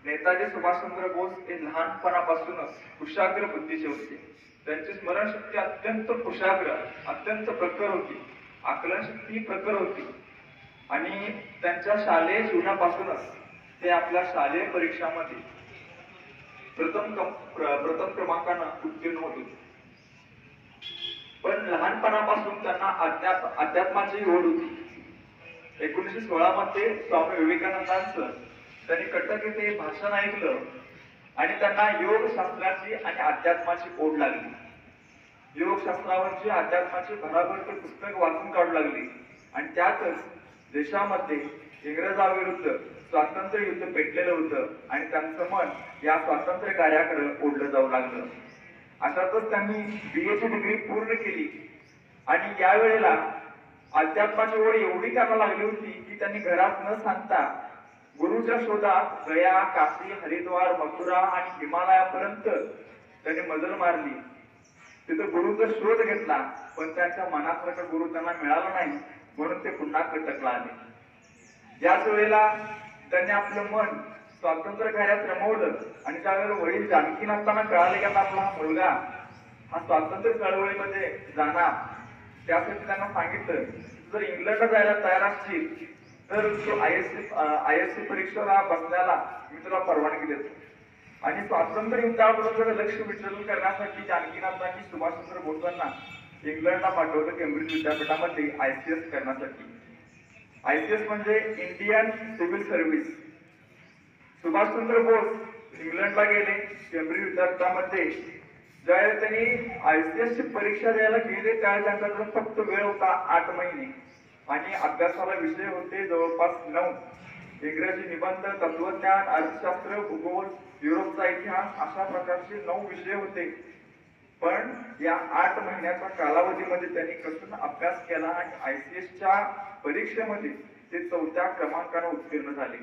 नेताजी सुभाषचंद्र बोस हे लहानपणापासूनच कुशाग्र बुद्धीचे होते. त्यांची स्मरणशक्ती अत्यंत कुशाग्र, अत्यंत प्रखर होती. आकलनशक्ती प्रखर होती आणि त्यांच्या शालेय जीवनापासूनच ते आपल्या शालेय परीक्षामध्ये प्रथम क्रमांकाने उत्तीर्ण होत होते. पण लहानपणापासून त्यांना अध्यात्माची ओढ होती. 1916 मध्ये स्वामी विवेकानंदांचं त्यांनी कटक येथे भाषण ऐकलं आणि त्यांना योग शास्त्राची आणि अध्यात्माची ओढ लागली. योग शास्त्रावरची अध्यात्माची भराभर ते पुस्तक वाचून काढू लागली आणि त्यातच देशामध्ये इंग्रजाविरुद्ध स्वातंत्र्य युद्ध पेटलेलं होतं आणि त्यांचं मन या स्वातंत्र्य कार्याकडे ओढलं जाऊ लागलं. अशातच त्यांनी BA ची डिग्री पूर्ण केली आणि यावेळेला अध्यात्माची ओढ एवढी त्यांना लागली होती की त्यांनी घरात न सांगता गुरुच्या शोधात गया, काशी, हरिद्वार, मथुरा आणि हिमालयापर्यंत त्यांनी मजल मारली. तिथं गुरुचा शोध घेतला, पण त्यांच्या मनासारखा गुरु त्यांना मिळाला नाही, म्हणून ते पुन्हा कटकला आले. याच वेळेला त्यांनी आपलं मन स्वातंत्र्य कार्यात रमवलं आणि त्यावेळेला वडील जानकीनाथांना कळाले की आपला हा मुलगा हा स्वातंत्र्य चळवळीमध्ये जाणार. त्यासाठी त्यांना सांगितलं, जर इंग्लंडला जायला तयार असतील तर तू ISC परीक्षेला बसण्याला मी तुला परवानगी देतो. आणि स्वातंत्र्य युद्धाबरोबर लक्ष विचलन करण्यासाठी जानकीनाथांनी सुभाषचंद्र बोसांना इंग्लंडला पाठवलं, केम्ब्रिज विद्यापीठामध्ये ICS करण्यासाठी. ICS म्हणजे Indian civil service. Subhash Chandra Bose इंग्लंडला गेले, केम्ब्रिज विद्यापीठामध्ये. ज्यावेळेस त्यांनी ICS ची परीक्षा द्यायला गेले त्यावेळेस त्यांच्याकडे फक्त वेळ होता 8 महिने आणि अभ्यासाला विषय होते जवळपास 9. इंग्रजी निबंध, तत्वज्ञान, अर्थशास्त्र, भूगोल, युरोपचा इतिहास अशा प्रकारचे 9 विषय होते. पण या 8 महिन्याच्या कालावधीमध्ये त्यांनी कसून अभ्यास केला आणि ICS च्या परीक्षेमध्ये ते 4थ्या क्रमांकाने उत्तीर्ण झाले.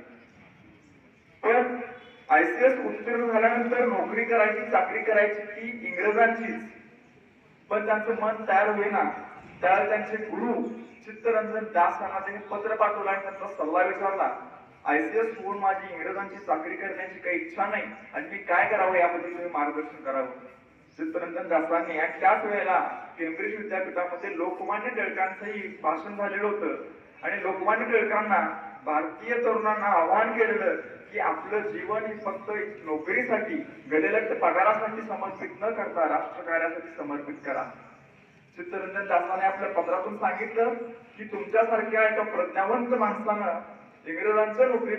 पण ICS उत्तीर्ण झाल्यानंतर नोकरी करायची, चाकरी करायची ती इंग्रजांचीच. पण त्यांचं मन तयार होईना. त्यावेळेस त्यांचे गुरु चित्तरंजन दास यांना त्यांनी पत्र पाठवलं आणि त्यांचा सल्ला विचारला, ICS होऊन माझी इंग्रजांची चाकरी करण्याची काही इच्छा नाही आणि मी काय करावं याबद्दल तुम्ही मार्गदर्शन करावं. चित्तरंजन दासांनी आणि त्याच वेळेला केम्ब्रिज विद्यापीठामध्ये लोकमान्य टिळकांचंही भाषण झालेलं होतं आणि लोकमान्य टिळकांना भारतीय तरुणांना आवाहन केलेलं की आपलं जीवन हे फक्त नोकरीसाठी, गलेलट पगारासाठी समर्पित न करता राष्ट्रकार्यासाठी समर्पित करा. चित्तरंजन दासाने आपल्या पत्रातून सांगितलं की तुमच्यासारख्या एका प्रज्ञावंत माणसानं इंग्रजांच्या नोकरी